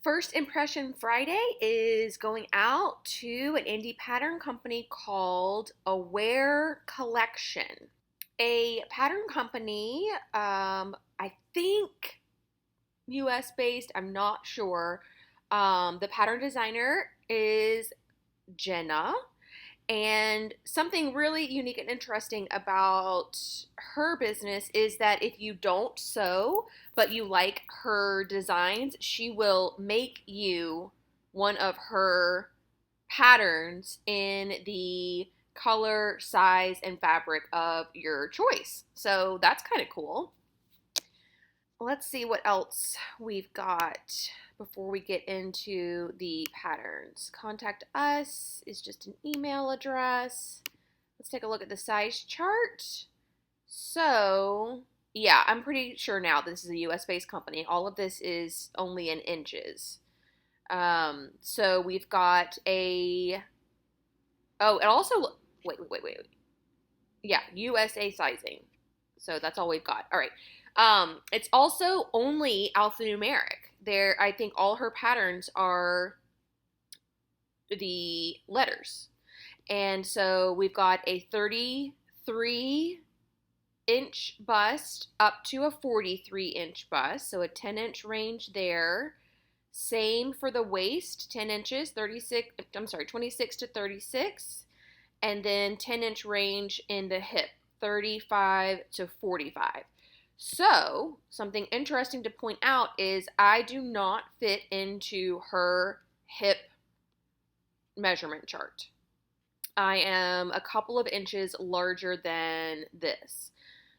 First Impression Friday is going out to an indie pattern company called Aware Collection. A pattern company, I think US based, I'm not sure. The pattern designer is Jenna. And something really unique and interesting about her business is that if you don't sew, but you like her designs, she will make you one of her patterns in the color, size, and fabric of your choice. So that's kind of cool. Let's see what else we've got before we get into the patterns. Contact us is just an email address. Let's take a look at the size chart. So, yeah, I'm pretty sure now this is a US-based company. All of this is only in inches. So we've got a, oh, it also, wait. Yeah, USA sizing. So that's all we've got. All right. It's also only alphanumeric. There, I think all her patterns are the letters. And so we've got a 33-inch bust up to a 43-inch bust. So a 10-inch range there. Same for the waist, 10 inches, 26 to 36. And then 10-inch range in the hip, 35 to 45. So, something interesting to point out is I do not fit into her hip measurement chart. I am a couple of inches larger than this.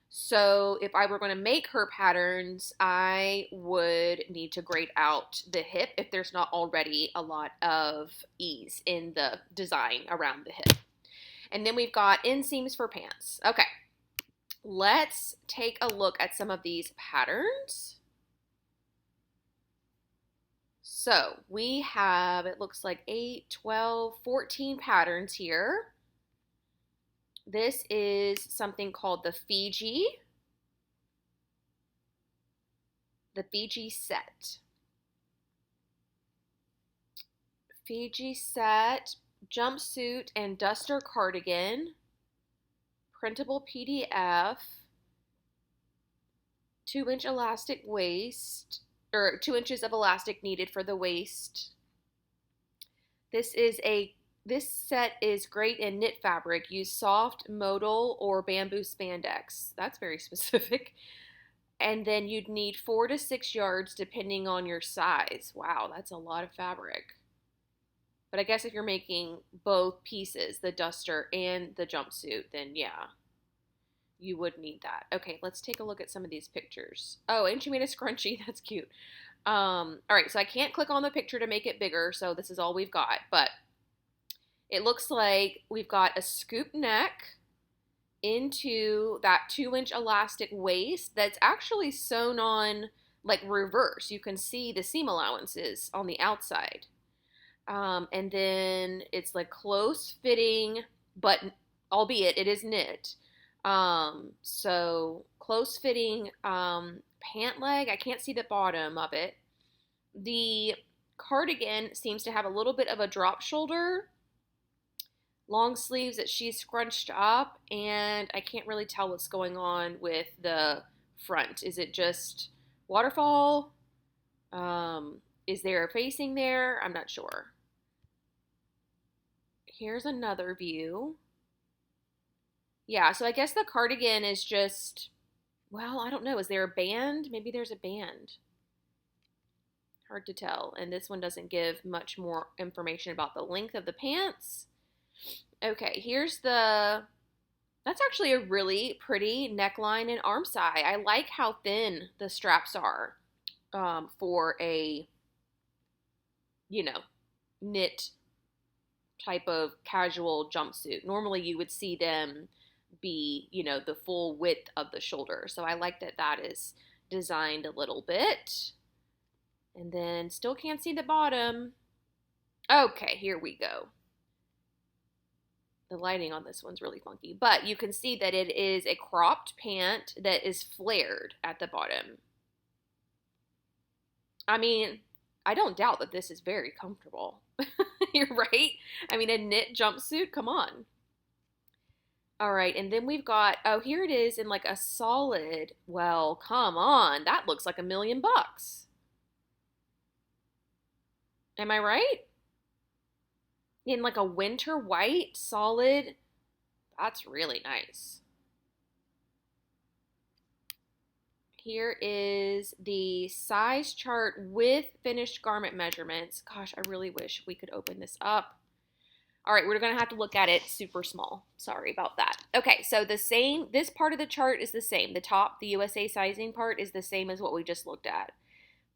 So, if I were going to make her patterns, I would need to grade out the hip if there's not already a lot of ease in the design around the hip. And then we've got inseams for pants. Okay. Let's take a look at some of these patterns. So we have, it looks like 8, 12, 14 patterns here. This is something called the Fiji set. Fiji set, jumpsuit and duster cardigan. Printable PDF, 2-inch elastic waist, or 2 inches of elastic needed for the waist. This set is great in knit fabric. Use soft modal or bamboo spandex. That's very specific. And then you'd need 4 to 6 yards depending on your size. Wow, that's a lot of fabric. But I guess if you're making both pieces, the duster and the jumpsuit, then yeah, you would need that. Okay, let's take a look at some of these pictures. Oh, and she made a scrunchie. That's cute. All right, so I can't click on the picture to make it bigger, so this is all we've got. But it looks like we've got a scoop neck into that 2-inch elastic waist that's actually sewn on like reverse. You can see the seam allowances on the outside. And then it's like close fitting, but albeit it is knit. So close fitting, pant leg. I can't see the bottom of it. The cardigan seems to have a little bit of a drop shoulder, long sleeves that she's scrunched up, and I can't really tell what's going on with the front. Is it just waterfall? Is there a facing there? I'm not sure. Here's another view. Yeah, so I guess the cardigan is just, well, I don't know. Is there a band? Maybe there's a band. Hard to tell. And this one doesn't give much more information about the length of the pants. Okay, that's actually a really pretty neckline and arm side. I like how thin the straps are for a, knit type of casual jumpsuit. Normally you would see them be, the full width of the shoulder. So I like that that is designed a little bit. And then still can't see the bottom. Okay, here we go. The lighting on this one's really funky, but you can see that it is a cropped pant that is flared at the bottom. I mean, I don't doubt that this is very comfortable. You're right. I mean, a knit jumpsuit, come on. All right, and then we've got, oh, here it is in like a solid, well, come on. That looks like $1,000,000. Am I right? In like a winter white, solid. That's really nice. Here is the size chart with finished garment measurements. Gosh, I really wish we could open this up. All right, we're going to have to look at it super small. Sorry about that. Okay, so this part of the chart is the same. The top, the USA sizing part is the same as what we just looked at.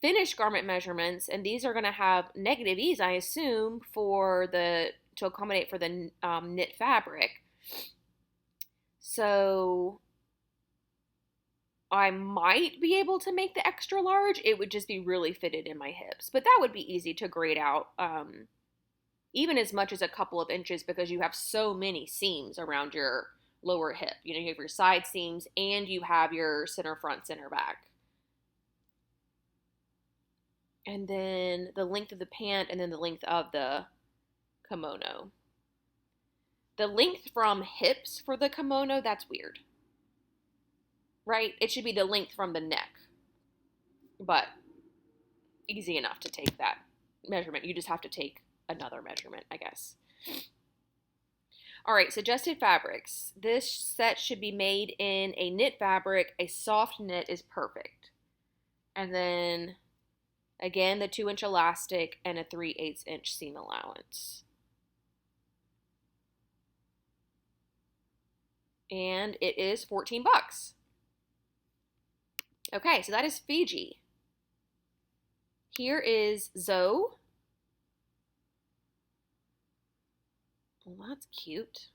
Finished garment measurements, and these are going to have negative ease, I assume, to accommodate for the knit fabric. So I might be able to make the extra large. It would just be really fitted in my hips. But that would be easy to grade out, even as much as a couple of inches, because you have so many seams around your lower hip. You know, you have your side seams and you have your center front, center back. And then the length of the pant and then the length of the kimono. The length from hips for the kimono, that's weird. Right? It should be the length from the neck. But easy enough to take that measurement. You just have to take another measurement, I guess. All right, suggested fabrics. This set should be made in a knit fabric. A soft knit is perfect. And then, again, the 2-inch elastic and a 3/8 inch seam allowance. And it is $14. Okay, so that is Fiji. Here is Zoe. Well, that's cute.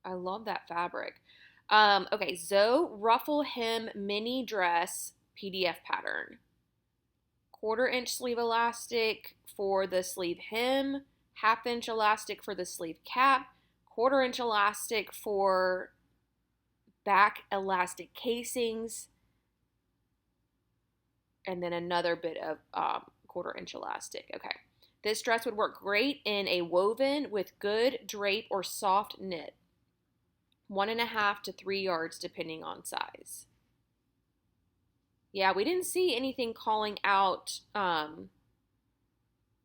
I love that fabric. Okay, Zoe ruffle hem mini dress PDF pattern. 1/4 inch sleeve elastic for the sleeve hem, 1/2 inch elastic for the sleeve cap, 1/4 inch elastic for back elastic casings, and then another bit of 1/4 inch elastic. Okay. This dress would work great in a woven with good drape or soft knit. 1.5 to 3 yards depending on size. Yeah, we didn't see anything calling out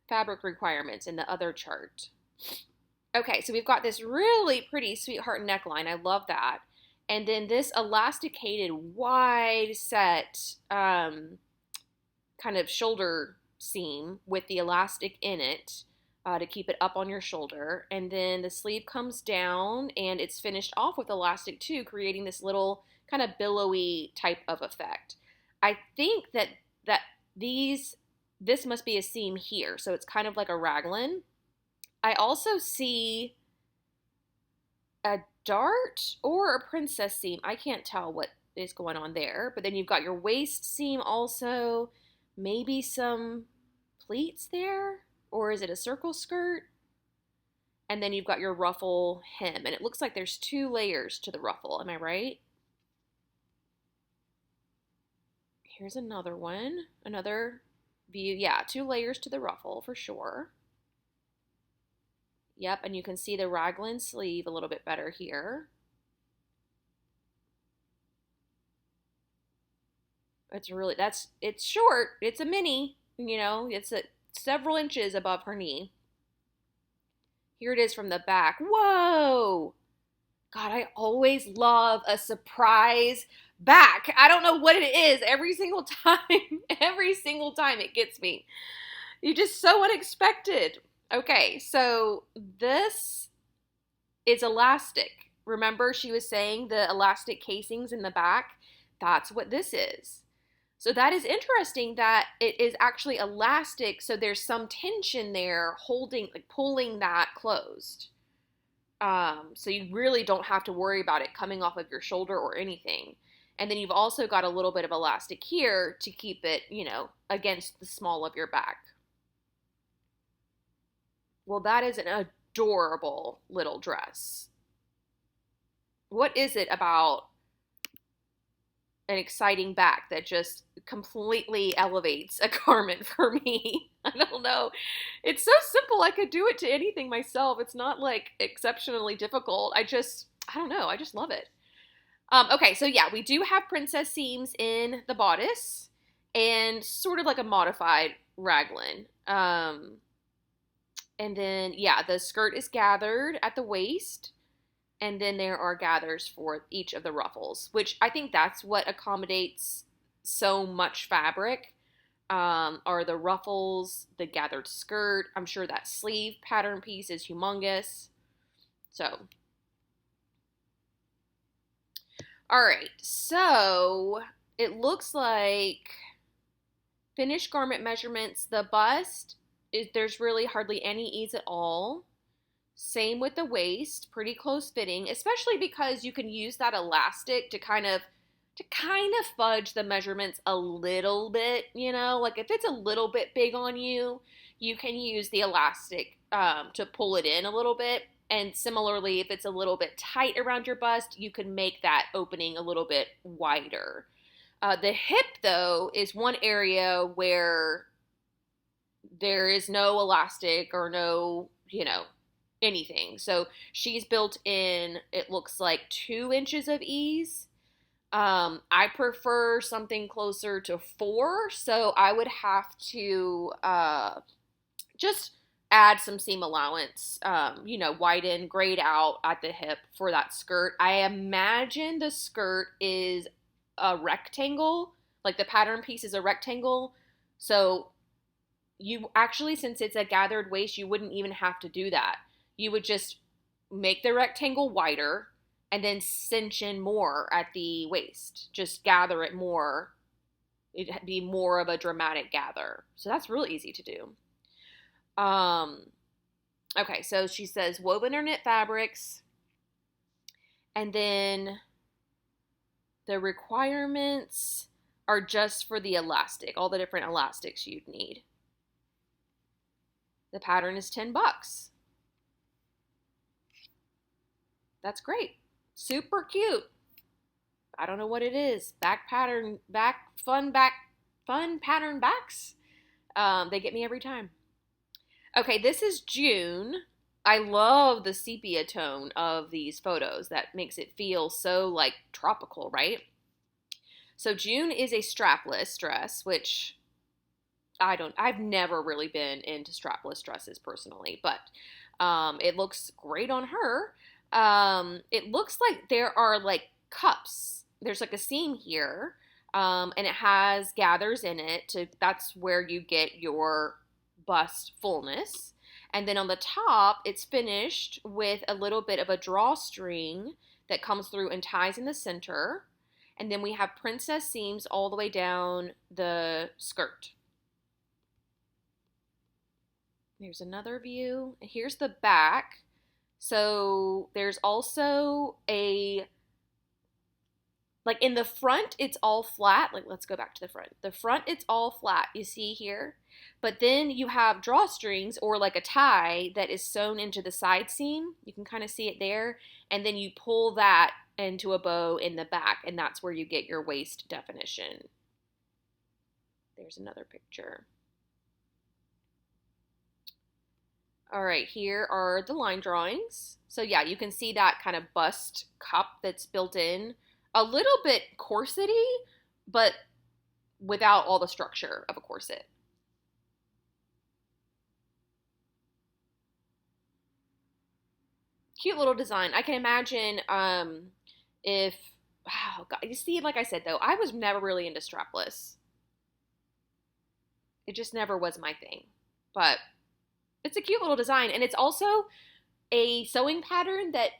fabric requirements in the other chart. Okay, so we've got this really pretty sweetheart neckline. I love that. And then this elasticated wide set kind of shoulder seam with the elastic in it to keep it up on your shoulder. And then the sleeve comes down and it's finished off with elastic too, creating this little kind of billowy type of effect. I think that this must be a seam here, so it's kind of like a raglan. I also see a dart or a princess seam. I can't tell what is going on there. But then you've got your waist seam also, maybe some pleats there, or is it a circle skirt? And then you've got your ruffle hem, and it looks like there's 2 layers to the ruffle. Am I right? Here's another one, another view. Yeah, 2 layers to the ruffle for sure. Yep, and you can see the raglan sleeve a little bit better here. It's short. It's a mini, you know, it's several inches above her knee. Here it is from the back. Whoa! God, I always love a surprise back. I don't know what it is. Every single time it gets me. You're just so unexpected. Okay, so this is elastic. Remember she was saying the elastic casings in the back? That's what this is. So that is interesting that it is actually elastic, so there's some tension there holding, like pulling that closed. So you really don't have to worry about it coming off of your shoulder or anything. And then you've also got a little bit of elastic here to keep it, you know, against the small of your back. Well, that is an adorable little dress. What is it about an exciting back that just completely elevates a garment for me. I don't know. It's so simple. I could do it to anything myself. It's not like exceptionally difficult. I don't know. I just love it. Okay, so yeah, we do have princess seams in the bodice and sort of like a modified raglan. And then, yeah, the skirt is gathered at the waist, and then there are gathers for each of the ruffles, which I think that's what accommodates so much fabric. Are the ruffles, the gathered skirt. I'm sure that sleeve pattern piece is humongous. So, all right, so it looks like finished garment measurements, the bust, there's really hardly any ease at all. Same with the waist, pretty close fitting, especially because you can use that elastic to kind of fudge the measurements a little bit, like if it's a little bit big on you, you can use the elastic to pull it in a little bit. And similarly, if it's a little bit tight around your bust, you can make that opening a little bit wider. The hip, though, is one area where there is no elastic or no, anything. So she's built in, it looks like 2 inches of ease. I prefer something closer to 4, so I would have to just add some seam allowance, widen, grade out at the hip for that skirt. I imagine the skirt is a rectangle, like the pattern piece is a rectangle. So you actually, since it's a gathered waist, you wouldn't even have to do that. You would just make the rectangle wider and then cinch in more at the waist. Just gather it more. It'd be more of a dramatic gather. So that's really easy to do. Okay, so she says woven or knit fabrics. And then the requirements are just for the elastic, all the different elastics you'd need. The pattern is $10. That's great. Super cute. I don't know what it is. Fun pattern backs. They get me every time. Okay, this is June. I love the sepia tone of these photos. That makes it feel so like tropical, right? So June is a strapless dress, which I've never really been into strapless dresses personally, but it looks great on her. It looks like there are like cups. There's like a seam here, and it has gathers in it. That's where you get your bust fullness. And then on the top, it's finished with a little bit of a drawstring that comes through and ties in the center. And then we have princess seams all the way down the skirt. Here's another view. Here's the back. So there's also like in the front, it's all flat. Like, let's go back to the front. The front, it's all flat, you see here. But then you have drawstrings or like a tie that is sewn into the side seam. You can kind of see it there. And then you pull that into a bow in the back, and that's where you get your waist definition. There's another picture. All right, here are the line drawings. So yeah, you can see that kind of bust cup that's built in. A little bit corsety, but without all the structure of a corset. Cute little design. I can imagine if, wow, God, you see, like I said though, I was never really into strapless. It just never was my thing. But it's a cute little design, and it's also a sewing pattern that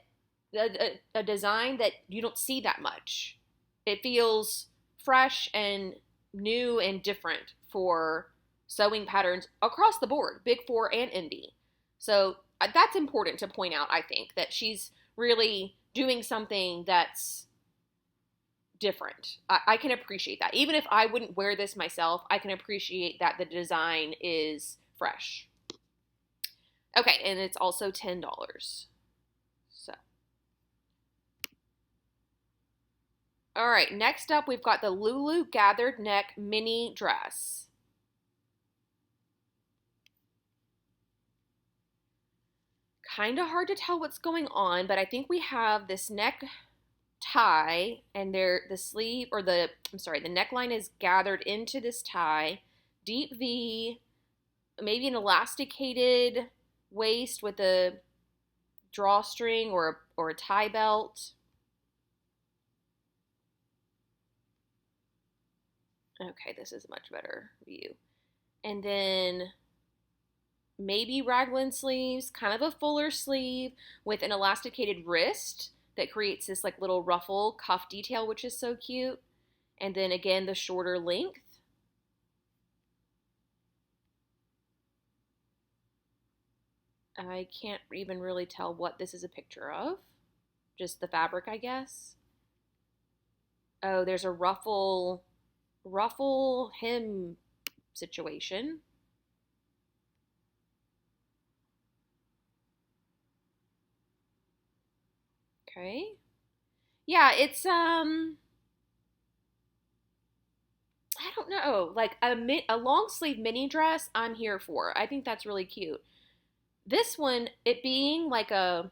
a design that you don't see that much. It feels fresh and new and different for sewing patterns across the board, Big Four and Indie. So that's important to point out, I think, that she's really doing something that's different. I can appreciate that. Even if I wouldn't wear this myself, I can appreciate that the design is fresh. Okay, and it's also $10. So All right, next up we've got the Lulu gathered neck mini dress. Kind of hard to tell what's going on, but I think we have this neck tie and the sleeve or the neckline is gathered into this tie, deep V, maybe an elasticated waist with a drawstring or a tie belt. Okay, this is a much better view. And then maybe raglan sleeves, kind of a fuller sleeve with an elasticated wrist that creates this like little ruffle cuff detail, which is so cute. And then again, the shorter length. I can't even really tell what this is a picture of. Just the fabric, I guess. Oh, there's a ruffle hem situation. Okay. Yeah, it's I don't know, like a long sleeve mini dress I'm here for. I think that's really cute. This one, it being like a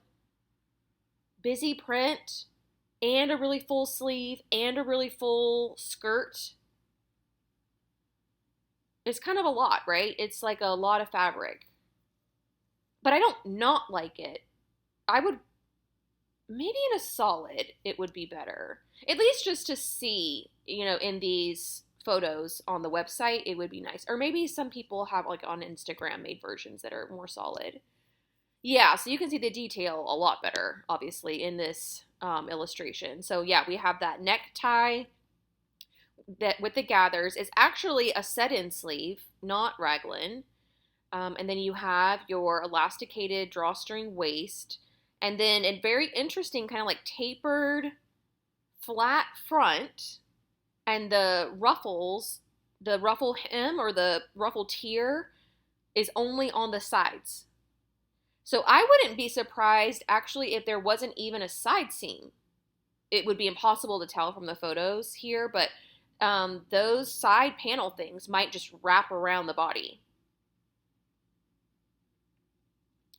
busy print and a really full sleeve and a really full skirt, it's kind of a lot, right? It's like a lot of fabric. But I don't not like it. I would maybe in a solid it would be better. At least just to see, in these photos on the website, it would be nice. Or maybe some people have like on Instagram made versions that are more solid. Yeah, so you can see the detail a lot better, obviously, in this illustration. So yeah, we have that necktie that with the gathers. It's actually a set-in sleeve, not raglan. And then you have your elasticated drawstring waist. And then a very interesting kind of like tapered flat front. And the ruffles, the ruffle hem or the ruffle tier is only on the sides. So I wouldn't be surprised actually if there wasn't even a side seam. It would be impossible to tell from the photos here, but those side panel things might just wrap around the body.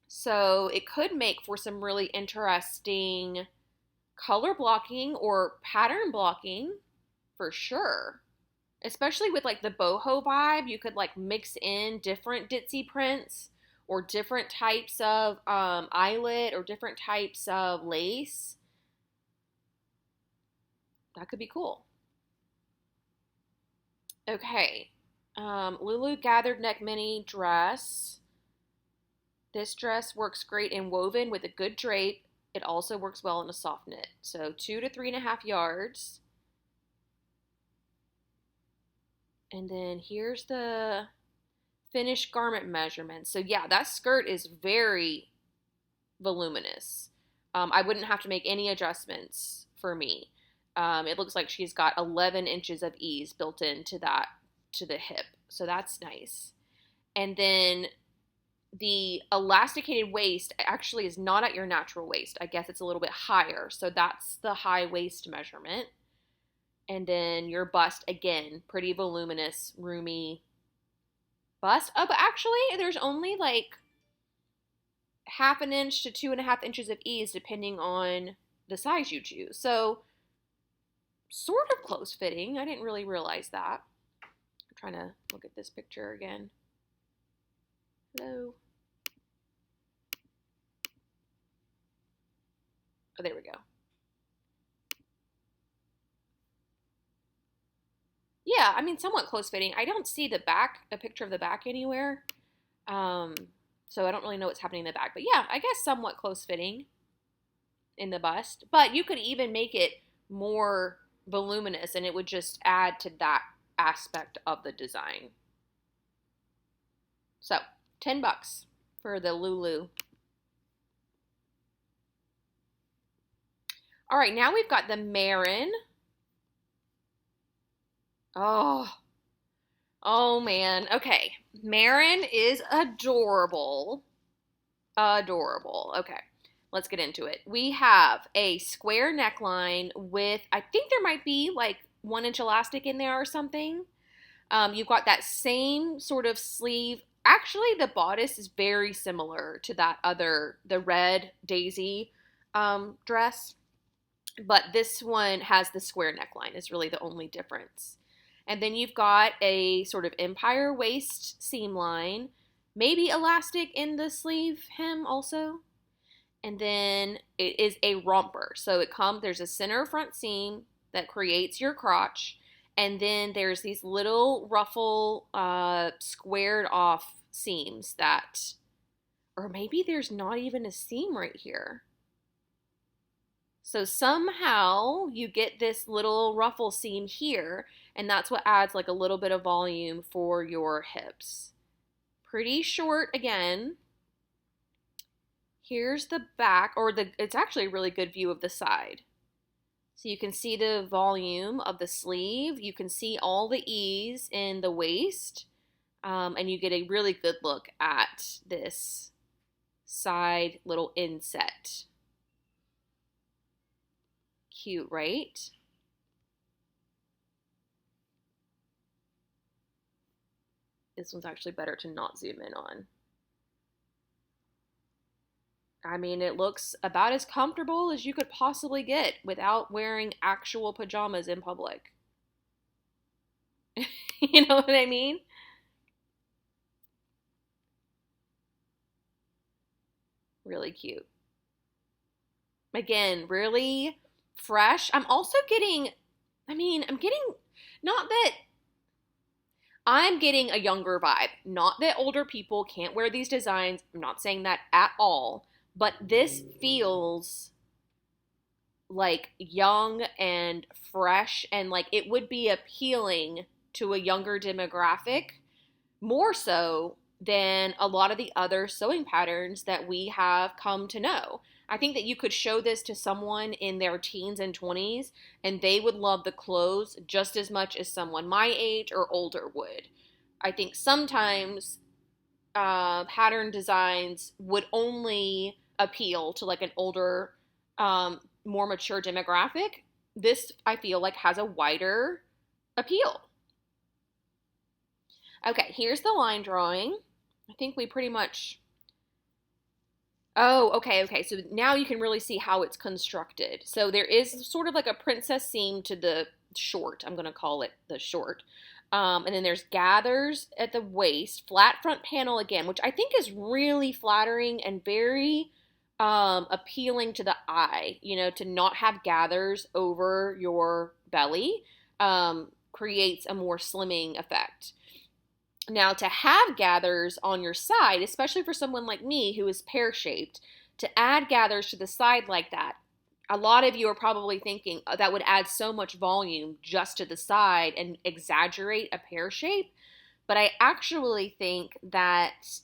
So it could make for some really interesting color blocking or pattern blocking for sure. Especially with like the boho vibe, you could like mix in different ditzy prints or different types of eyelet or different types of lace. That could be cool. Okay. Lulu gathered neck mini dress. This dress works great in woven with a good drape. It also works well in a soft knit. So 2 to 3.5 yards. And then here's the finished garment measurement. So yeah, that skirt is very voluminous. I wouldn't have to make any adjustments for me. It looks like she's got 11 inches of ease built into that, to the hip. So that's nice. And then the elasticated waist actually is not at your natural waist. I guess it's a little bit higher. So that's the high waist measurement. And then your bust, again, pretty voluminous, roomy bust. Oh, but actually there's only like 1/2 inch to 2.5 inches of ease depending on the size you choose. So sort of close fitting. I didn't really realize that. I'm trying to look at this picture again. Hello. Oh, there we go. Yeah, I mean, somewhat close fitting. I don't see the back, a picture of the back anywhere. So I don't really know what's happening in the back. But yeah, I guess somewhat close fitting in the bust. But you could even make it more voluminous and it would just add to that aspect of the design. So, $10 for the Lulu. All right, now we've got the Marin. Oh man. Okay. Marin is adorable. Adorable. Okay. Let's get into it. We have a square neckline with, I think there might be like 1 inch elastic in there or something. You've got that same sort of sleeve. Actually, the bodice is very similar to that other, the red daisy dress, but this one has the square neckline is really the only difference. And then you've got a sort of empire waist seam line, maybe elastic in the sleeve hem also. And then it is a romper. So there's a center front seam that creates your crotch. And then there's these little ruffle, squared off seams that, or maybe there's not even a seam right here. So somehow you get this little ruffle seam here, and that's what adds like a little bit of volume for your hips. Pretty short again. Here's the back, it's actually a really good view of the side. So you can see the volume of the sleeve. You can see all the ease in the waist. And you get a really good look at this side little inset. Cute, right? This one's actually better to not zoom in on. I mean, it looks about as comfortable as you could possibly get without wearing actual pajamas in public. You know what I mean? Really cute. Again, really fresh. Not that I'm getting a younger vibe. Not that older people can't wear these designs. I'm not saying that at all. But this feels like young and fresh, and like it would be appealing to a younger demographic more so than a lot of the other sewing patterns that we have come to know. I think that you could show this to someone in their teens and 20s and they would love the clothes just as much as someone my age or older would. I think sometimes pattern designs would only appeal to like an older, more mature demographic. This, I feel like, has a wider appeal. Okay, here's the line drawing. I think we pretty much... Oh, okay. So now you can really see how it's constructed. So there is sort of like a princess seam to the short. I'm going to call it the short. And then there's gathers at the waist, flat front panel again, which I think is really flattering and very appealing to the eye. You know, to not have gathers over your belly creates a more slimming effect. Now, to have gathers on your side, especially for someone like me who is pear-shaped, to add gathers to the side like that, a lot of you are probably thinking that would add so much volume just to the side and exaggerate a pear shape. But I actually think that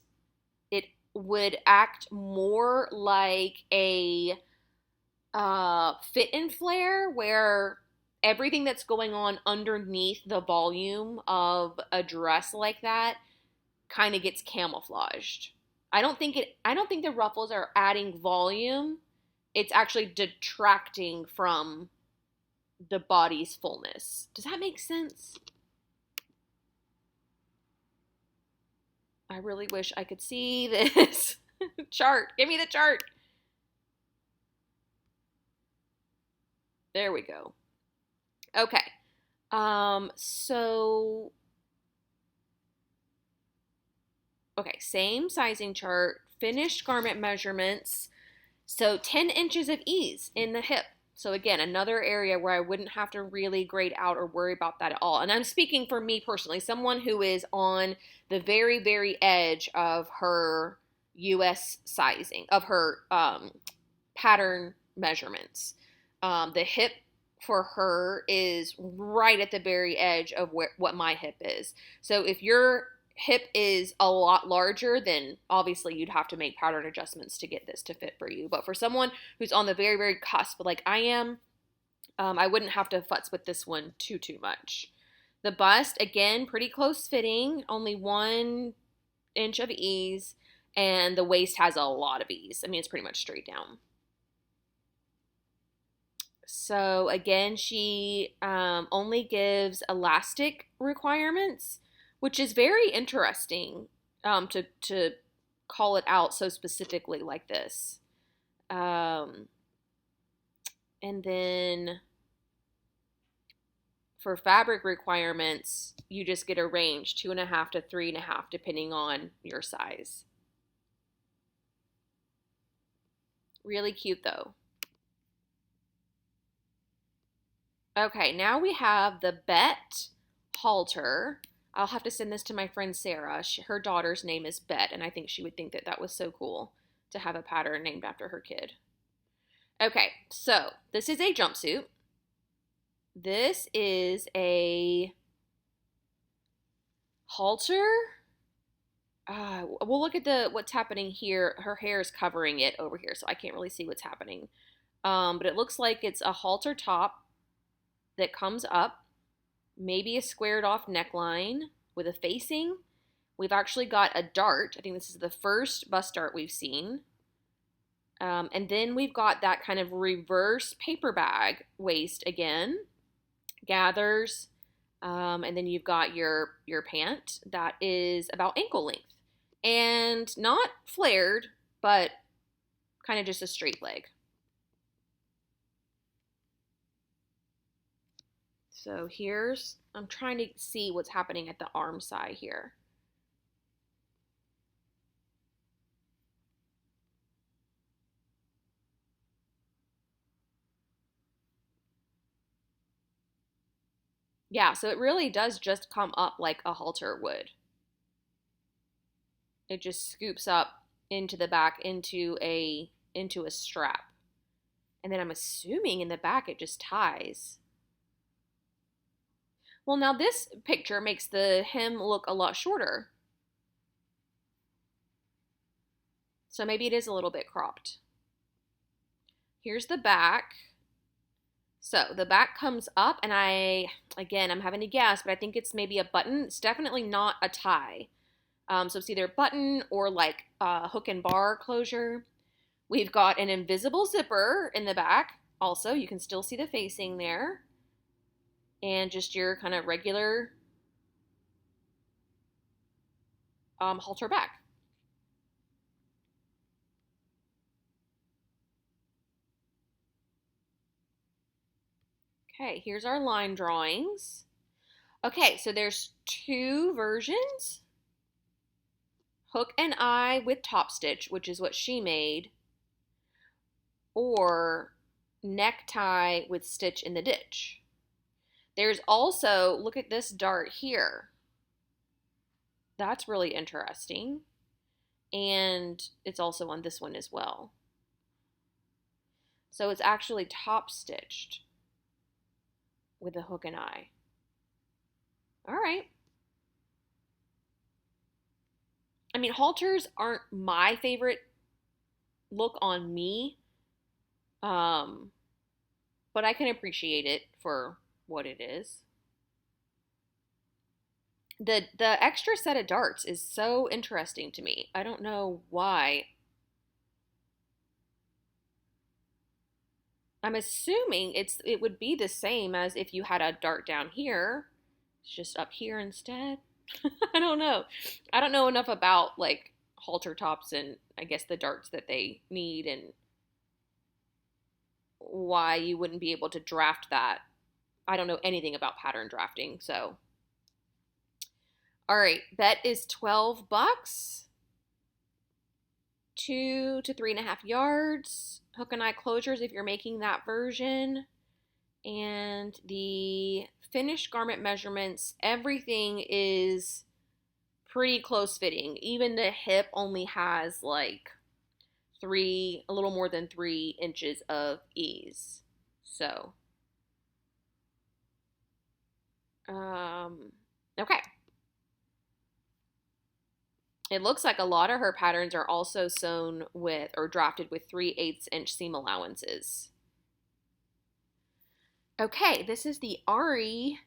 it would act more like a fit and flare where everything that's going on underneath the volume of a dress like that kind of gets camouflaged. I don't think the ruffles are adding volume. It's actually detracting from the body's fullness. Does that make sense? I really wish I could see this chart. Give me the chart. There we go. Okay. Same sizing chart, finished garment measurements. So 10 inches of ease in the hip. So again, another area where I wouldn't have to really grade out or worry about that at all. And I'm speaking for me personally, someone who is on the very, very edge of her US sizing, of her pattern measurements. The hip for her is right at the very edge of what my hip is. So if your hip is a lot larger, then obviously you'd have to make pattern adjustments to get this to fit for you. But for someone who's on the very, very cusp, like I am, I wouldn't have to futz with this one too much. The bust, again, pretty close fitting, only 1 inch of ease, and the waist has a lot of ease. I mean, it's pretty much straight down. So again, she only gives elastic requirements, which is very interesting to call it out so specifically like this. Um, and then for fabric requirements, you just get a range 2.5 to 3.5, depending on your size. Really cute though. Okay, now we have the Bet halter. I'll have to send this to my friend Sarah. Her daughter's name is Bet, and I think she would think that that was so cool to have a pattern named after her kid. Okay, so this is a jumpsuit. This is a halter. We'll look at what's happening here. Her hair is covering it over here, so I can't really see what's happening. But it looks like it's a halter top that comes up, maybe a squared off neckline with a facing. We've actually got a dart. I think this is the first bust dart we've seen. And then we've got that kind of reverse paper bag waist again, gathers, and then you've got your pant that is about ankle length and not flared, but kind of just a straight leg. So I'm trying to see what's happening at the arm side here. Yeah, so it really does just come up like a halter would. It just scoops up into the back into a strap. And then I'm assuming in the back it just ties. Well, now this picture makes the hem look a lot shorter. So maybe it is a little bit cropped. Here's the back. So the back comes up, and I'm having to guess, but I think it's maybe a button. It's definitely not a tie. So it's either a button or like a hook and bar closure. We've got an invisible zipper in the back. Also, you can still see the facing there. And just your kind of regular halter back. Okay, here's our line drawings. Okay, so there's two versions. Hook and eye with top stitch, which is what she made, or necktie with stitch in the ditch. There's also, look at this dart here. That's really interesting. And it's also on this one as well. So it's actually top stitched with a hook and eye. All right. I mean, halters aren't my favorite look on me, but I can appreciate it for what it is. The extra set of darts is so interesting to me. I don't know why. I'm assuming it would be the same as if you had a dart down here. It's just up here instead. I don't know. I don't know enough about like halter tops and I guess the darts that they need and why you wouldn't be able to draft that. I don't know anything about pattern drafting, so. All right, bet is $12. 2 to 3.5 yards. Hook and eye closures if you're making that version. And the finished garment measurements, everything is pretty close fitting. Even the hip only has like a little more than 3 inches of ease. So, okay. It looks like a lot of her patterns are also sewn with or drafted with 3/8 inch seam allowances. Okay, this is the Ari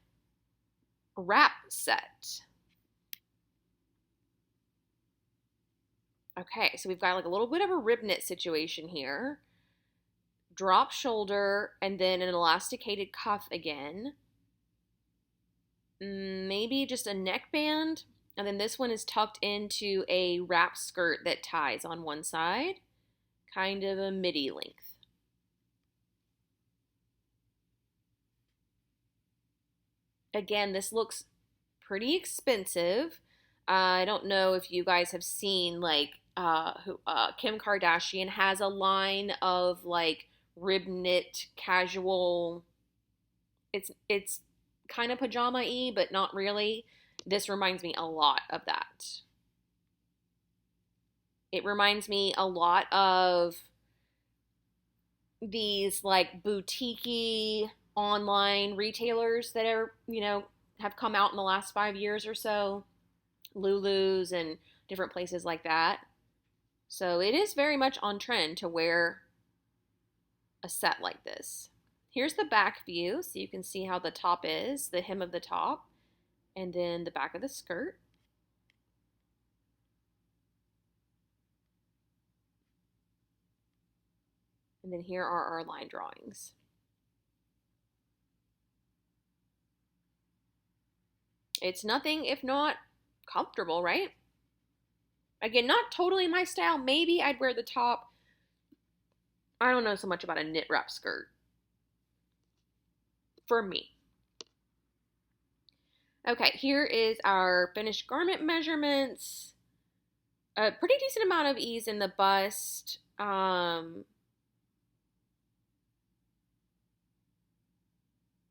wrap set. Okay, so we've got like a little bit of a rib knit situation here. drop shoulder, and then an elasticated cuff again. Maybe just a neckband. And then this one is tucked into a wrap skirt that ties on one side, kind of a midi length. Again, this looks pretty expensive. I don't know if you guys have seen Kim Kardashian has a line of like rib knit casual. It's kind of pajama-y, but not really. This reminds me a lot of that. It reminds me a lot of these like boutique online retailers that are, have come out in the last 5 years or so. Lulu's and different places like that. So it is very much on trend to wear a set like this. Here's the back view so you can see how the top is, the hem of the top, and then the back of the skirt. And then here are our line drawings. It's nothing if not comfortable, right? Again, not totally my style. Maybe I'd wear the top. I don't know so much about a knit wrap skirt. For me. Okay, here is our finished garment measurements. A pretty decent amount of ease in the bust.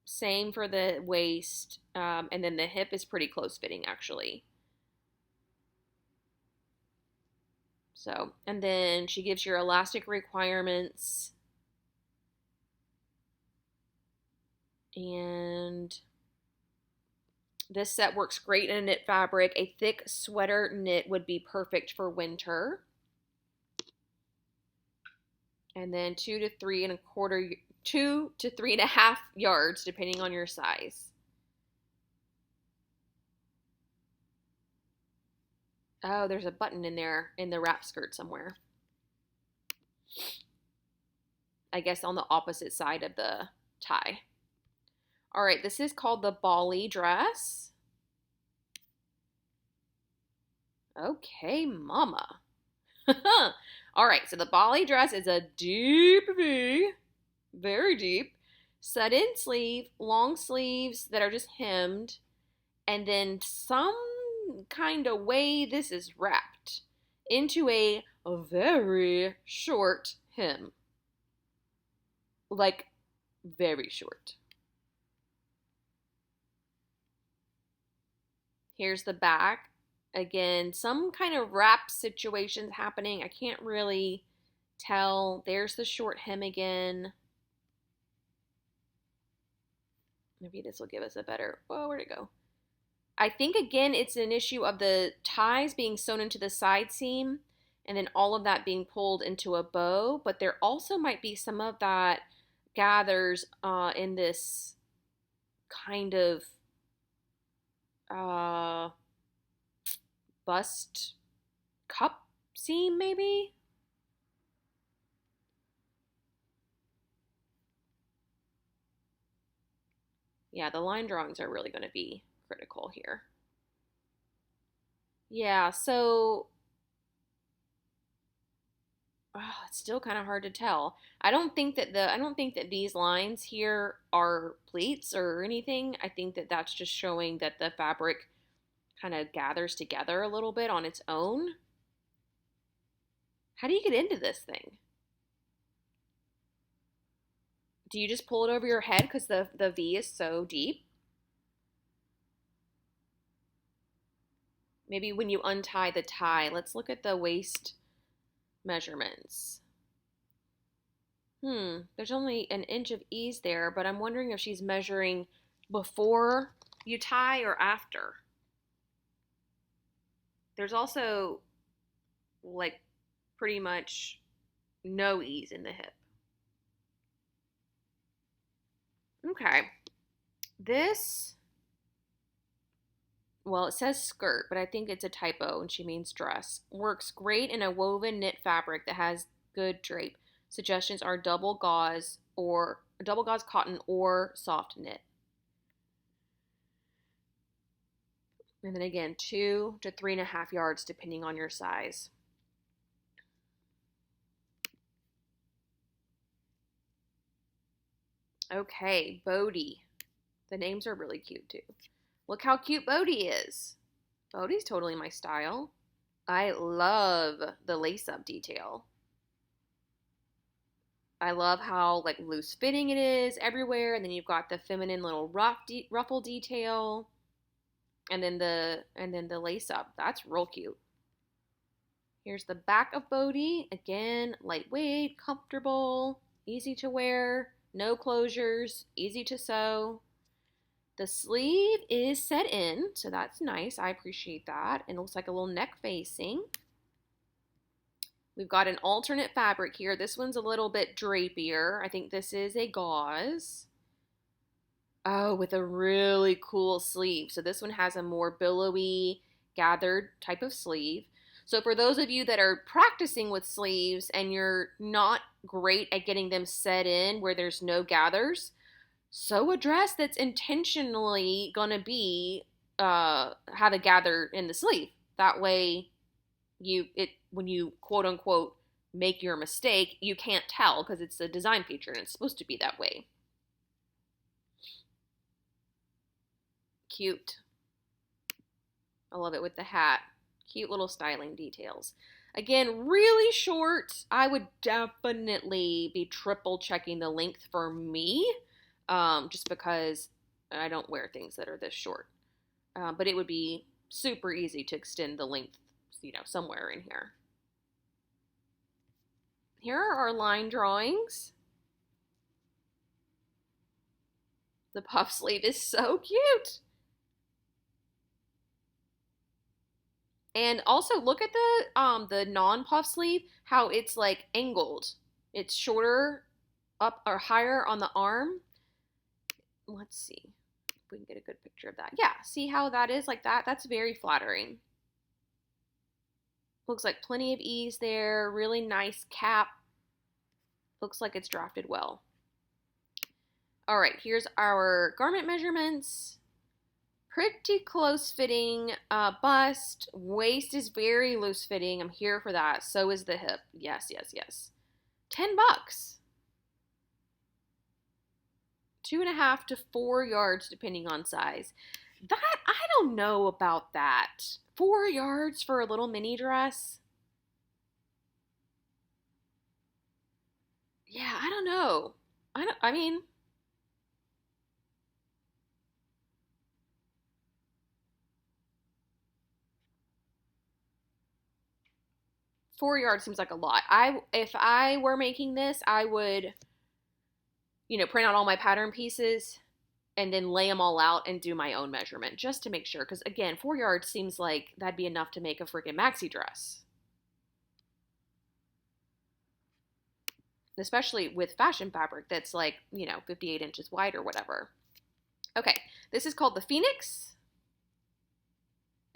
Same for the waist. And then the hip is pretty close fitting, actually. So, and then she gives your elastic requirements. And this set works great in a knit fabric. A thick sweater knit would be perfect for winter. And then 2 to 3.5 yards, depending on your size. Oh, there's a button in there in the wrap skirt somewhere. I guess on the opposite side of the tie. All right, this is called the Bali dress. Okay, mama. All right, so the Bali dress is a deep V, very deep, set-in sleeve, long sleeves that are just hemmed, and then some kind of way this is wrapped into a very short hem. Like, very short. Here's the back. Again, some kind of wrap situations happening. I can't really tell. There's the short hem again. Maybe this will give us a better, whoa, where'd it go? I think, again, it's an issue of the ties being sewn into the side seam and then all of that being pulled into a bow. But there also might be some of that gathers in this kind of bust cup seam, maybe? Yeah, the line drawings are really going to be critical here. Yeah, so it's still kind of hard to tell. I don't think that these lines here are pleats or anything. I think that that's just showing that the fabric kind of gathers together a little bit on its own. How do you get into this thing? Do you just pull it over your head because the V is so deep? Maybe when you untie the tie, let's look at the waist measurements. There's only an inch of ease there, but I'm wondering if she's measuring before you tie or after. There's also like pretty much no ease in the hip. Okay. This, well, it says skirt, but I think it's a typo and she means dress. Works great in a woven knit fabric that has good drape. Suggestions are double gauze cotton or soft knit. And then again, 2 to 3.5 yards depending on your size. Okay, Bodhi. The names are really cute too. Look how cute Bodhi is. Bodhi's totally my style. I love the lace-up detail. I love how like loose fitting it is everywhere, and then you've got the feminine little ruffle detail, and then the lace-up. That's real cute. Here's the back of Bodhi. Again, lightweight, comfortable, easy to wear, no closures, easy to sew. The sleeve is set in, so that's nice. I appreciate that. And it looks like a little neck facing. We've got an alternate fabric here. This one's a little bit drapier. I think this is a gauze. Oh, with a really cool sleeve. So this one has a more billowy, gathered type of sleeve. So for those of you that are practicing with sleeves and you're not great at getting them set in where there's no gathers, sew a dress that's intentionally gonna be have a gather in the sleeve. That way, when you quote unquote make your mistake, you can't tell because it's a design feature and it's supposed to be that way. Cute. I love it with the hat. Cute little styling details. Again, really short. I would definitely be triple checking the length for me, just because I don't wear things that are this short. But it would be super easy to extend the length, somewhere in here. Here are our line drawings. The puff sleeve is so cute. And also look at the non-puff sleeve, how it's like angled. It's shorter up or higher on the arm. Let's see if we can get a good picture of that. Yeah, see how that is like that? That's very flattering. Looks like plenty of ease there. Really nice cap. Looks like it's drafted well. All right, here's our garment measurements. Pretty close fitting bust. Waist is very loose fitting. I'm here for that. So is the hip. Yes, yes, yes. $10. 2.5 to 4 yards depending on size. That, I don't know about that. 4 yards for a little mini dress? Yeah, I don't know. I mean, four yards seems like a lot. If I were making this, I would, print out all my pattern pieces and then lay them all out and do my own measurement just to make sure. Because again, 4 yards seems like that'd be enough to make a freaking maxi dress. Especially with fashion fabric that's like, 58 inches wide or whatever. Okay, this is called the Phoenix.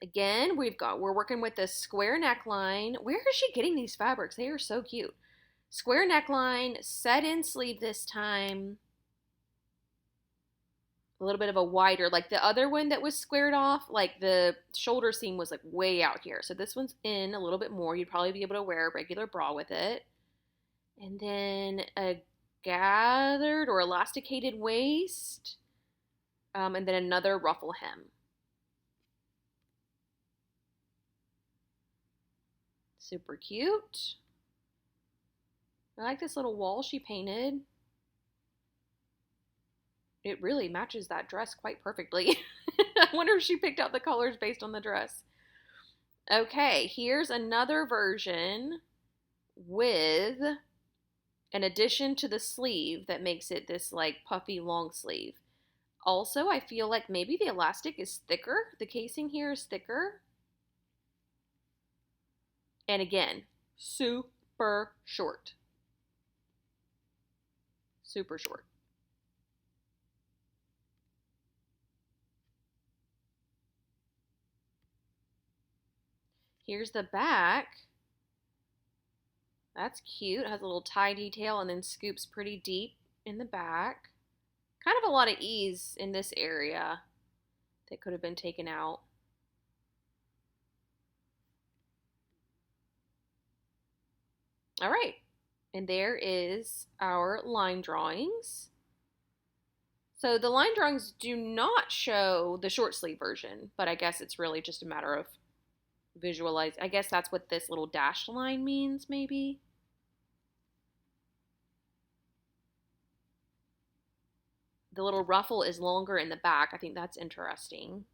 Again, we're working with the square neckline. Where is she getting these fabrics? They are so cute. Square neckline, set in sleeve this time. A little bit of a wider, like the other one that was squared off, like the shoulder seam was like way out here. So this one's in a little bit more. You'd probably be able to wear a regular bra with it. And then a gathered or elasticated waist. And then another ruffle hem. Super cute. I like this little wall she painted. It really matches that dress quite perfectly. I wonder if she picked out the colors based on the dress. Okay, here's another version with an addition to the sleeve that makes it this like puffy long sleeve. Also, I feel like maybe the elastic is thicker. The casing here is thicker. And again, super short. Super short. Here's the back. That's cute. It has a little tie detail and then scoops pretty deep in the back. Kind of a lot of ease in this area that could have been taken out. All right. And there is our line drawings. So the line drawings do not show the short sleeve version, but I guess it's really just a matter of visualize. I guess that's what this little dashed line means, maybe. The little ruffle is longer in the back. I think that's interesting.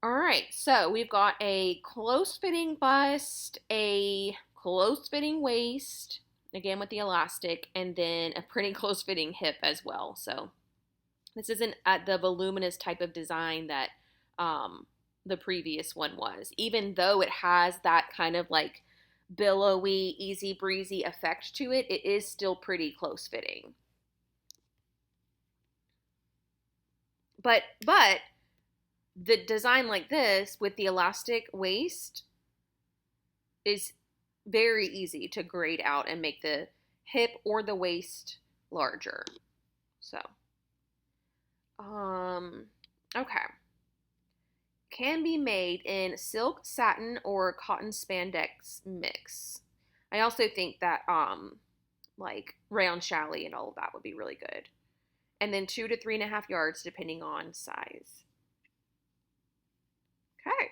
All right, so we've got a close-fitting bust, a close-fitting waist, again with the elastic, and then a pretty close-fitting hip as well. So this isn't the voluminous type of design that the previous one was, even though it has that kind of like billowy, easy breezy effect to it. It is still pretty close-fitting. But the design like this with the elastic waist is very easy to grade out and make the hip or the waist larger. So, okay. Can be made in silk, satin, or cotton spandex mix. I also think that like rayon challis and all of that would be really good. And then 2 to 3.5 yards depending on size. Okay.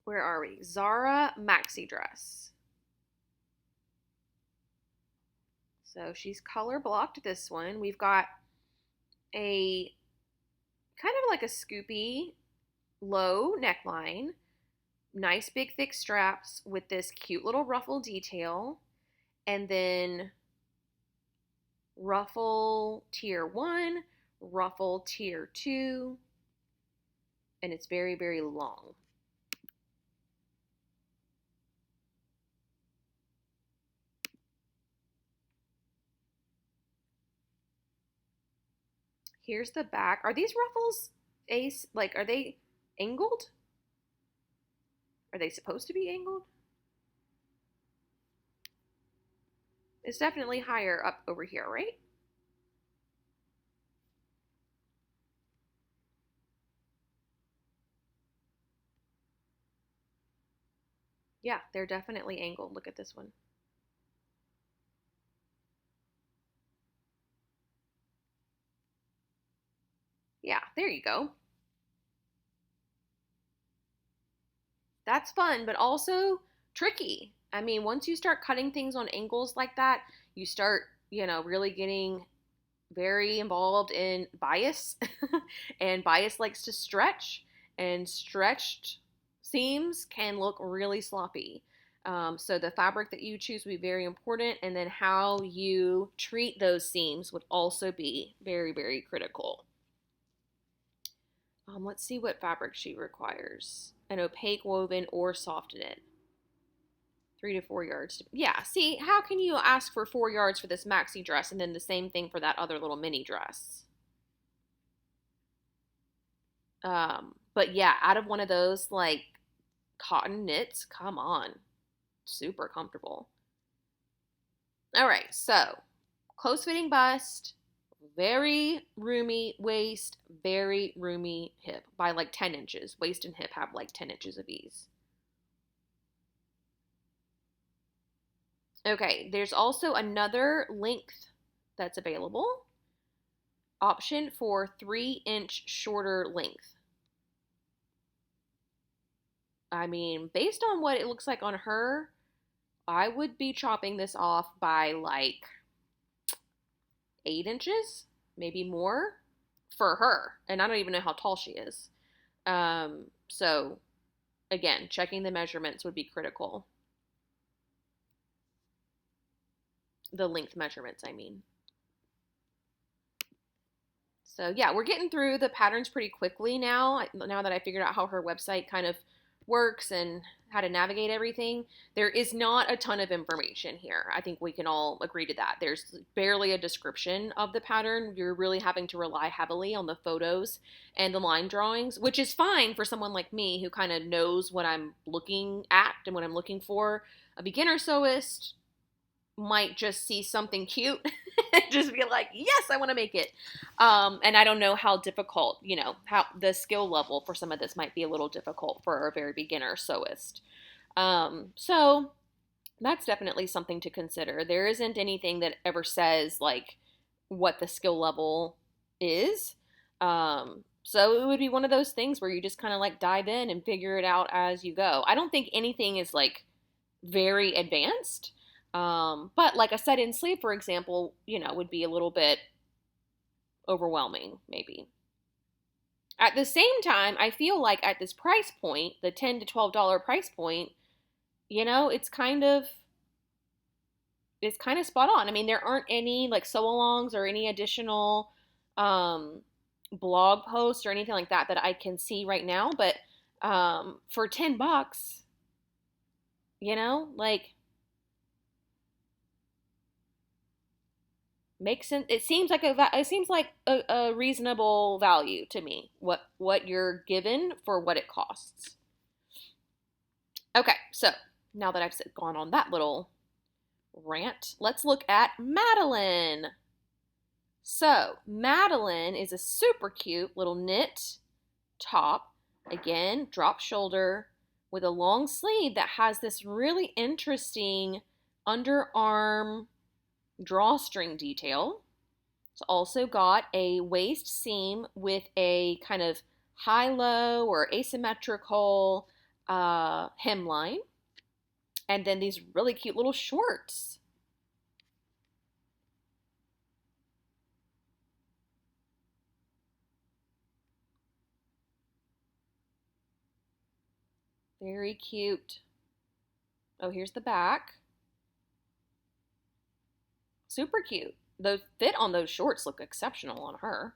Where are we? Zara maxi dress. So she's color blocked this one. We've got a kind of like a scoopy low neckline, nice big thick straps with this cute little ruffle detail, and then ruffle tier 1, ruffle tier 2, and it's very, very long. Here's the back. Are these ruffles are they angled? Are they supposed to be angled? It's definitely higher up over here, right? Yeah, they're definitely angled. Look at this one. Yeah, there you go. That's fun, but also tricky. I mean, once you start cutting things on angles like that, you start, really getting very involved in bias. And bias likes to stretch, and stretched seams can look really sloppy. So the fabric that you choose would be very important, and then how you treat those seams would also be very, very critical. Let's see what fabric she requires. An opaque woven or soft knit. 3 to 4 yards. Yeah, see, how can you ask for 4 yards for this maxi dress and then the same thing for that other little mini dress? But yeah, out of one of those like cotton knits, come on. Super comfortable. All right, so close fitting bust, very roomy waist, very roomy hip by like 10 inches. Waist and hip have like 10 inches of ease. Okay, there's also another length that's available. Option for 3-inch shorter length. I mean, based on what it looks like on her, I would be chopping this off by like 8 inches, maybe more for her. And I don't even know how tall she is. So again, checking the measurements would be critical. The length measurements, I mean. So yeah, we're getting through the patterns pretty quickly now that I figured out how her website kind of works and how to navigate everything. There is not a ton of information here. I think we can all agree to that. There's barely a description of the pattern. You're really having to rely heavily on the photos and the line drawings, which is fine for someone like me who kind of knows what I'm looking at and what I'm looking for. A beginner sewist might just see something cute and just be like, yes, I want to make it. And I don't know how difficult, how the skill level for some of this might be a little difficult for a very beginner sewist. So that's definitely something to consider. There isn't anything that ever says like what the skill level is. So it would be one of those things where you just kind of like dive in and figure it out as you go. I don't think anything is like very advanced. But like a set-in sleeve, for example, would be a little bit overwhelming, maybe. At the same time, I feel like at this price point, the $10 to $12 price point, it's kind of spot on. I mean, there aren't any like sew-alongs or any additional blog posts or anything like that that I can see right now. But for $10, like, makes sense. It seems like a reasonable value to me. What you're given for what it costs. Okay, so now that I've gone on that little rant, let's look at Madeline. So Madeline is a super cute little knit top. Again, drop shoulder with a long sleeve that has this really interesting underarm drawstring detail. It's also got a waist seam with a kind of high-low or asymmetrical hemline. And then these really cute little shorts. Very cute. Oh, here's the back. Super cute. The fit on those shorts look exceptional on her.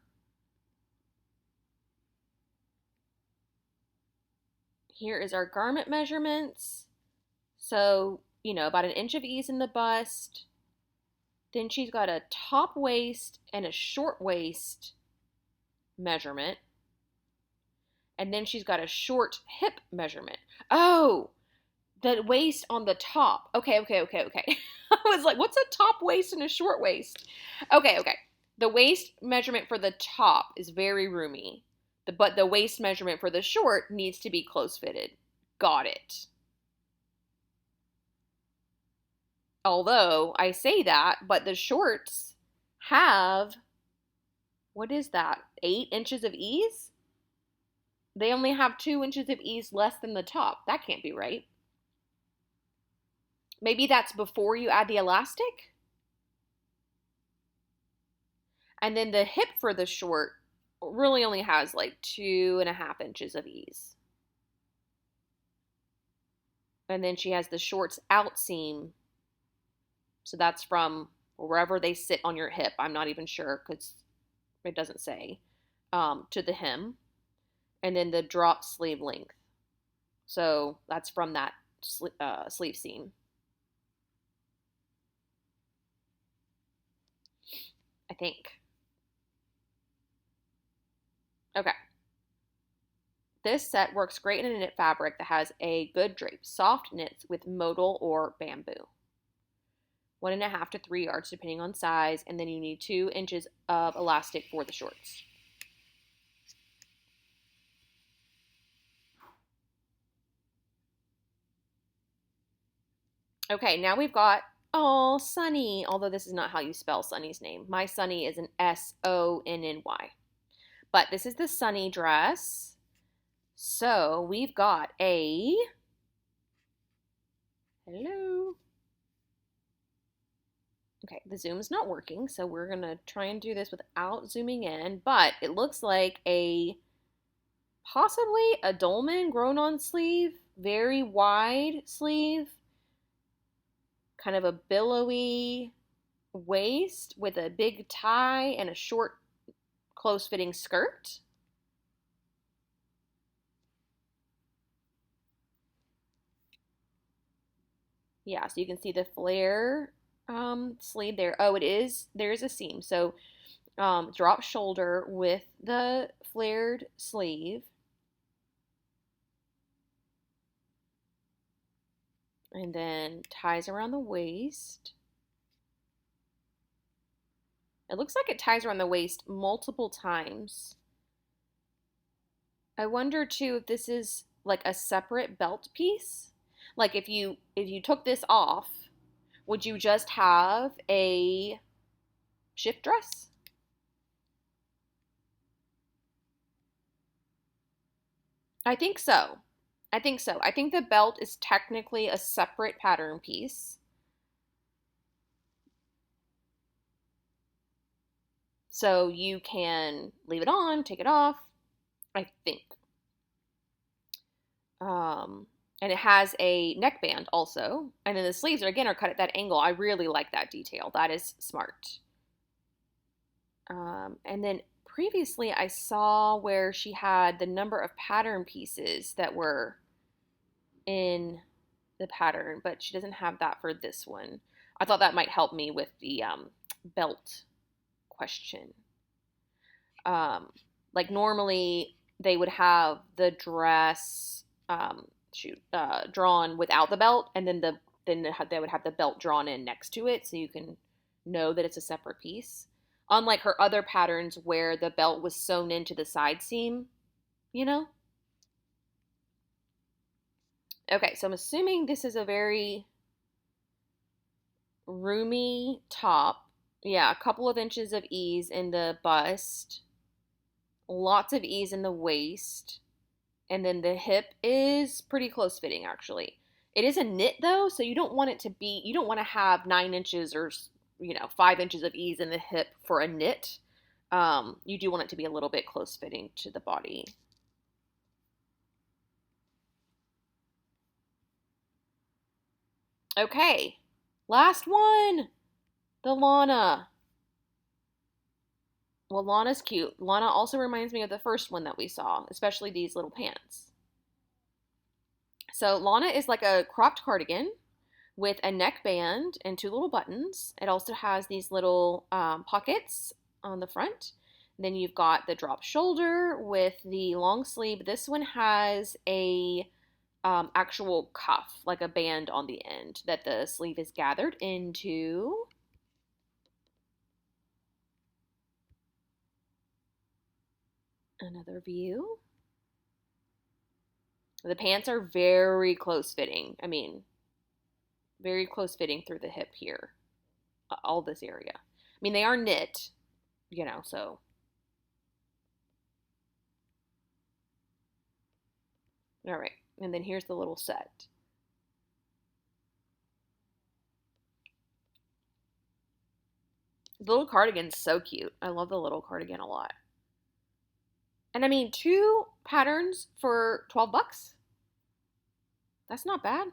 Here is our garment measurements. So, about 1 inch of ease in the bust. Then she's got a top waist and a short waist measurement. And then she's got a short hip measurement. Oh, the waist on the top. Okay. I was like, what's a top waist and a short waist? Okay. The waist measurement for the top is very roomy, but the waist measurement for the short needs to be close fitted. Got it. Although I say that, but the shorts have, what is that, 8 inches of ease? They only have 2 inches of ease less than the top. That can't be right. Maybe that's before you add the elastic. And then the hip for the short really only has like 2.5 inches of ease. And then she has the shorts out seam. So that's from wherever they sit on your hip. I'm not even sure because it doesn't say. To the hem. And then the drop sleeve length. So that's from that sleeve seam. I think. Okay. This set works great in a knit fabric that has a good drape. Soft knits with modal or bamboo. 1.5 to 3 yards depending on size. And then you need 2 inches of elastic for the shorts. Okay, now we've got, Sunny, although this is not how you spell Sunny's name. My Sunny is an Sonny. But this is the Sunny dress. So we've got hello. Okay, the zoom is not working, so we're going to try and do this without zooming in. But it looks like possibly a dolman grown-on sleeve, very wide sleeve. Kind of a billowy waist with a big tie and a short, close-fitting skirt. Yeah, so you can see the flare sleeve there. Oh, there's a seam. So drop shoulder with the flared sleeve. And then ties around the waist. It looks like it ties around the waist multiple times. I wonder too if this is like a separate belt piece. Like if you took this off, would you just have a shift dress? I think so. I think so. I think the belt is technically a separate pattern piece. So you can leave it on, take it off, I think. And it has a neckband also. And then the sleeves are again are cut at that angle. I really like that detail. That is smart. And then previously I saw where she had the number of pattern pieces that were in the pattern, but she doesn't have that for this one. I thought that might help me with the belt question. Um, like normally they would have the dress drawn without the belt, and then they would have the belt drawn in next to it, so you can know that it's a separate piece. Unlike her other patterns where the belt was sewn into the side seam, you know? Okay, so I'm assuming this is a very roomy top. Yeah, a couple of inches of ease in the bust, lots of ease in the waist, and then the hip is pretty close fitting actually. It is a knit though, so you don't want to have 9 inches or 5 inches of ease in the hip for a knit. You do want it to be a little bit close fitting to the body. Okay, last one, the Lana. Well, Lana's cute. Lana also reminds me of the first one that we saw, especially these little pants. So Lana is like a cropped cardigan with a neckband and two little buttons. It also has these little pockets on the front. Then you've got the drop shoulder with the long sleeve. This one has a actual cuff, like a band on the end that the sleeve is gathered into. Another view. The pants are very close fitting. I mean, very close fitting through the hip here. All this area. I mean, they are knit, so. All right. And then here's the little set. The little cardigan's so cute. I love the little cardigan a lot. And I mean, two patterns for $12. That's not bad.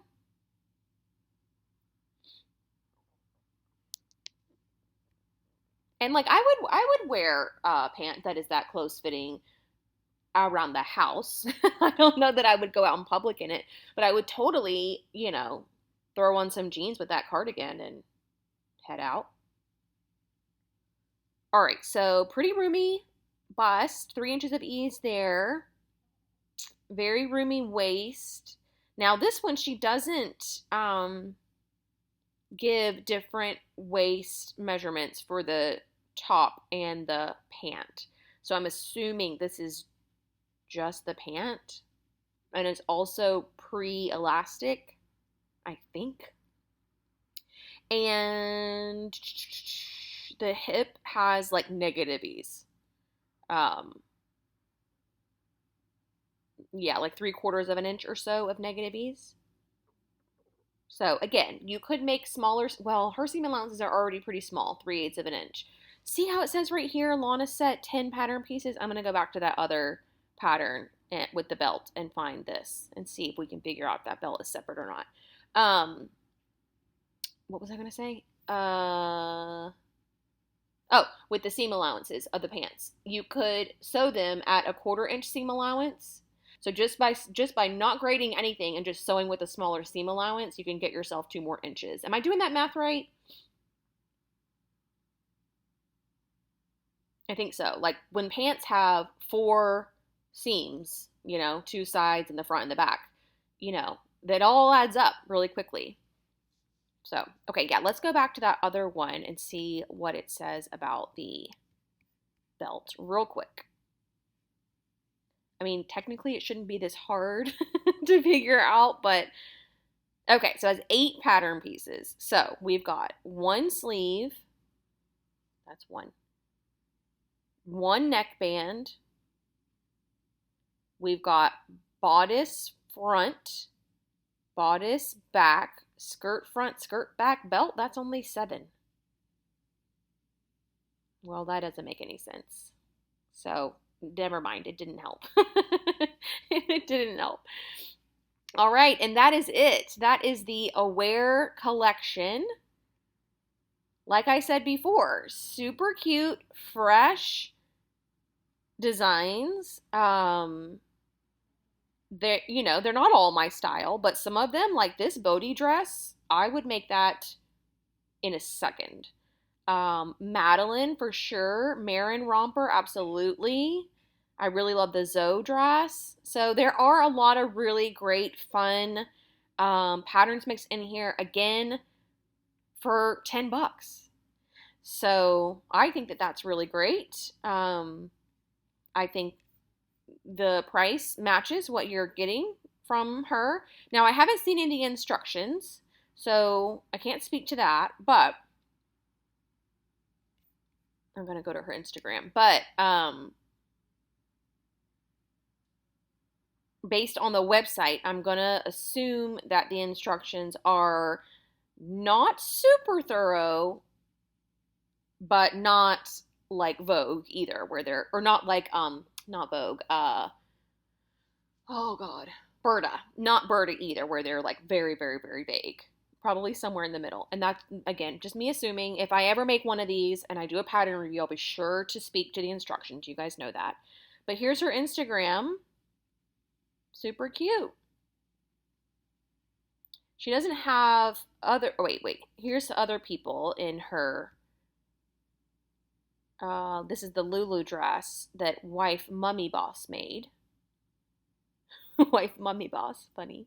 And like I would wear a pant that is that close fitting around the house. I don't know that I would go out in public in it, but I would totally, throw on some jeans with that cardigan and head out. All right, so pretty roomy bust, 3 inches of ease there. Very roomy waist. Now this one she doesn't give different waist measurements for the top and the pant. So I'm assuming this is just the pant. And it's also pre-elastic, I think. And the hip has like negative ease. Yeah, like 3/4 of an inch or so of negative ease. So again, you could make smaller. Well, her seam allowances are already pretty small, 3/8 of an inch. See how it says right here, Lana set 10 pattern pieces? I'm going to go back to that other pattern with the belt and find this and see if we can figure out if that belt is separate or not. What was I going to say? Oh, with the seam allowances of the pants. You could sew them at a 1/4 inch seam allowance. So just by not grading anything and just sewing with a smaller seam allowance, you can get yourself 2 more inches. Am I doing that math right? I think so. Like when pants have 4 seams, 2 sides and the front and the back, that all adds up really quickly. So, okay, yeah, let's go back to that other one and see what it says about the belt real quick. I mean, technically it shouldn't be this hard to figure out, but okay, so it has 8 pattern pieces. So we've got 1 sleeve, that's 1 neckband. We've got bodice front, bodice back, skirt front, skirt back, belt. That's only 7. Well, that doesn't make any sense. So never mind. It didn't help. It didn't help. All right. And that is it. That is the Aware collection. Like I said before, super cute, fresh designs. They're not all my style, but some of them, like this Bodhi dress, I would make that in a second. Madeline for sure. Marin romper, absolutely. I really love the Zoe dress. So there are a lot of really great, fun patterns mixed in here. Again, for $10. So I think that that's really great. I think the price matches what you're getting from her. Now, I haven't seen any instructions, so I can't speak to that, but I'm going to go to her Instagram. But based on the website, I'm going to assume that the instructions are not super thorough, but not like Vogue either, where they're, or not like, not Vogue, oh God, Berta, not Berta either, where they're like very, very, very vague. Probably somewhere in the middle. And that's, again, just me assuming. If I ever make one of these and I do a pattern review, I'll be sure to speak to the instructions. You guys know that. But here's her Instagram. Super cute. She doesn't have other, oh, wait. Here's the other people in her. This is the Lulu dress that wife Mummy Boss made. Wife Mummy Boss, funny.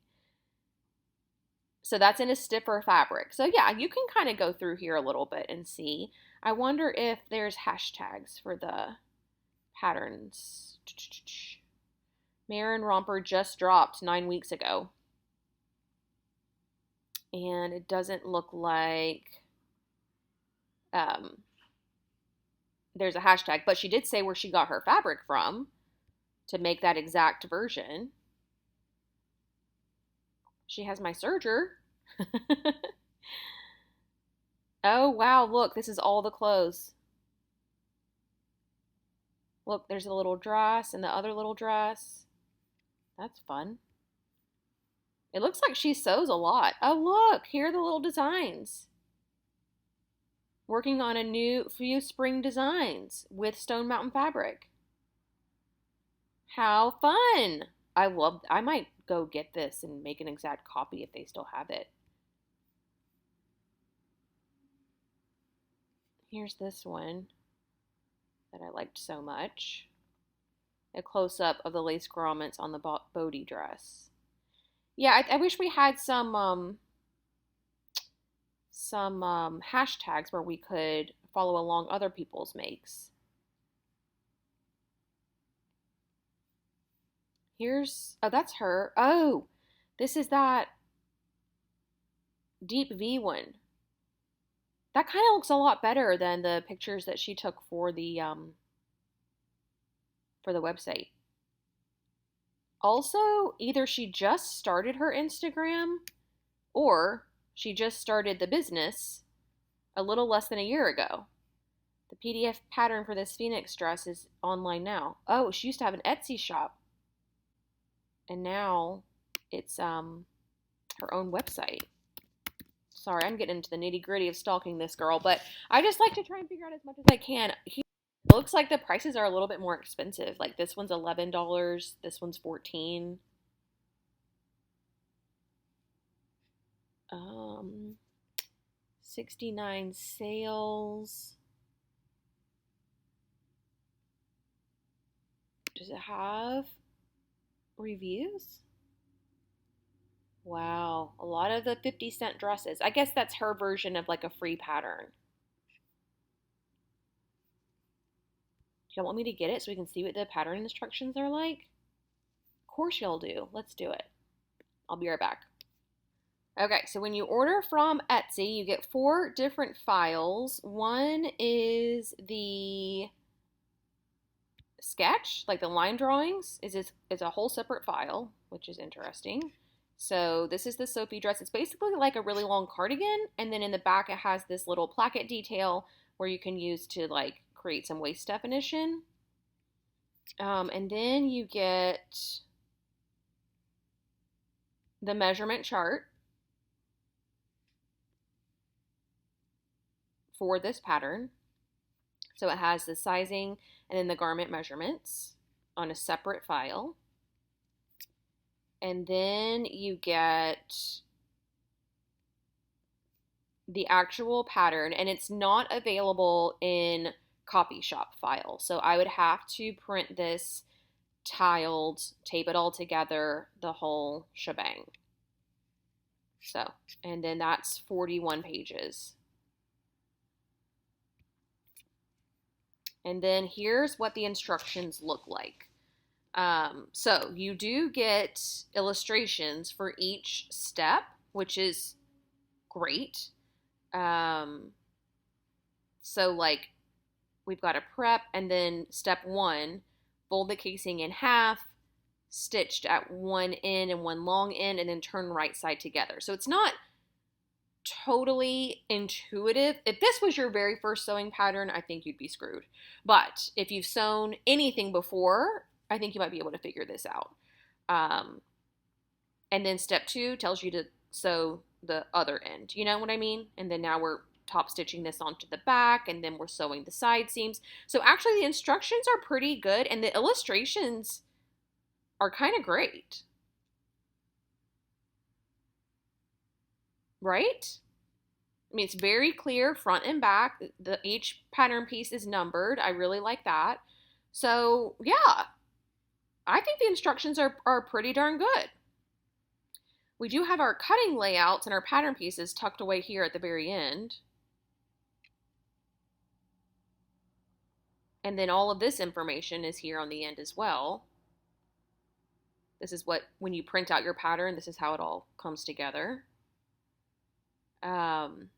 So that's in a stiffer fabric. So yeah, you can kind of go through here a little bit and see. I wonder if there's hashtags for the patterns. Marin romper just dropped 9 weeks ago. And it doesn't look like there's a hashtag, but she did say where she got her fabric from to make that exact version. She has my serger. Oh, wow. Look, this is all the clothes. Look, there's a little dress and the other little dress. That's fun. It looks like she sews a lot. Oh, look, here are the little designs. Working on a few spring designs with Stone Mountain fabric. How fun. I might go get this and make an exact copy if they still have it. Here's this one that I liked so much. A close-up of the lace grommets on the Bodhi dress. Yeah, I wish we had some hashtags where we could follow along other people's makes. Oh, that's her. Oh, this is that deep V one. That kind of looks a lot better than the pictures that she took for the website. Also, either she just started her Instagram or she just started the business a little less than a year ago. The PDF pattern for this Phoenix dress is online now. Oh, she used to have an Etsy shop. And now it's her own website. Sorry, I'm getting into the nitty-gritty of stalking this girl, but I just like to try and figure out as much as I can. It looks like the prices are a little bit more expensive. Like this one's $11, this one's $14. 69 sales. Does it have reviews? Wow, a lot of the 50-cent dresses. I guess that's her version of like a free pattern. Do y'all want me to get it so we can see what the pattern instructions are like? Of course y'all do. Let's do it. I'll be right back. Okay, so when you order from Etsy, you get 4 different files. One is the sketch, like the line drawings, is a whole separate file, which is interesting. So this is the Sophie dress. It's basically like a really long cardigan, and then in the back it has this little placket detail where you can use to like create some waist definition. And then you get the measurement chart for this pattern. So it has the sizing and then the garment measurements on a separate file. And then you get the actual pattern, and it's not available in copy shop file. So I would have to print this tiled, tape it all together, the whole shebang. So, and then that's 41 pages. And then here's what the instructions look like. So you do get illustrations for each step, which is great. So like we've got a prep, and then step 1, fold the casing in half, stitched at one end and one long end, and then turn right side together. So it's not totally intuitive. If this was your very first sewing pattern, I think you'd be screwed. But if you've sewn anything before, I think you might be able to figure this out. And then step 2 tells you to sew the other end. You know what I mean? And then now we're top stitching this onto the back, and then we're sewing the side seams. So actually the instructions are pretty good, and the illustrations are kind of great. Right? I mean, it's very clear front and back. Each pattern piece is numbered. I really like that. So yeah, I think the instructions are pretty darn good. We do have our cutting layouts and our pattern pieces tucked away here at the very end. And then all of this information is here on the end as well. This is what, when you print out your pattern, this is how it all comes together. And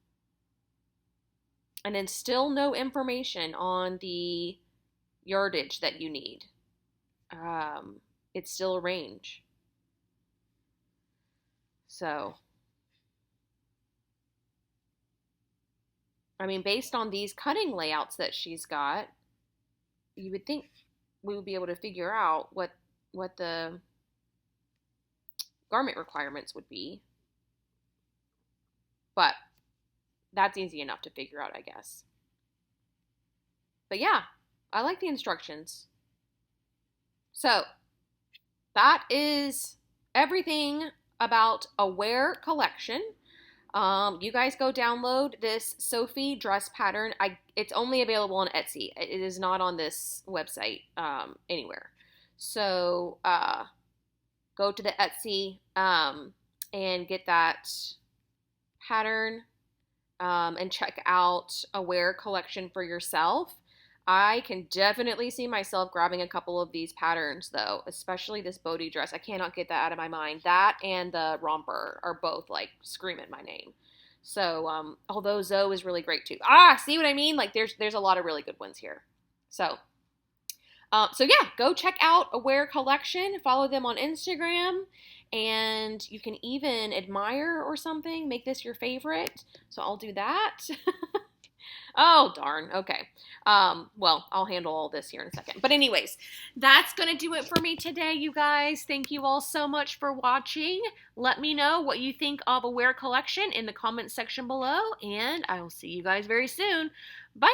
then still no information on the yardage that you need. It's still a range. So, I mean, based on these cutting layouts that she's got, you would think we would be able to figure out what the garment requirements would be. But that's easy enough to figure out, I guess. But yeah, I like the instructions. So that is everything about Aware collection. You guys go download this Sophie dress pattern. It's only available on Etsy. It is not on this website anywhere. So go to the Etsy and get that pattern and check out Aware collection for yourself. I can definitely see myself grabbing a couple of these patterns though, especially this Bodhi dress. I cannot get that out of my mind. That and the romper are both like screaming my name. So, although Zoe is really great too. See what I mean? Like there's a lot of really good ones here. So yeah, go check out Aware collection. Follow them on Instagram. And you can even admire or something. Make this your favorite. So I'll do that. Oh, darn. Okay. Well, I'll handle all this here in a second. But anyways, that's going to do it for me today, you guys. Thank you all so much for watching. Let me know what you think of Aware collection in the comments section below. And I will see you guys very soon. Bye.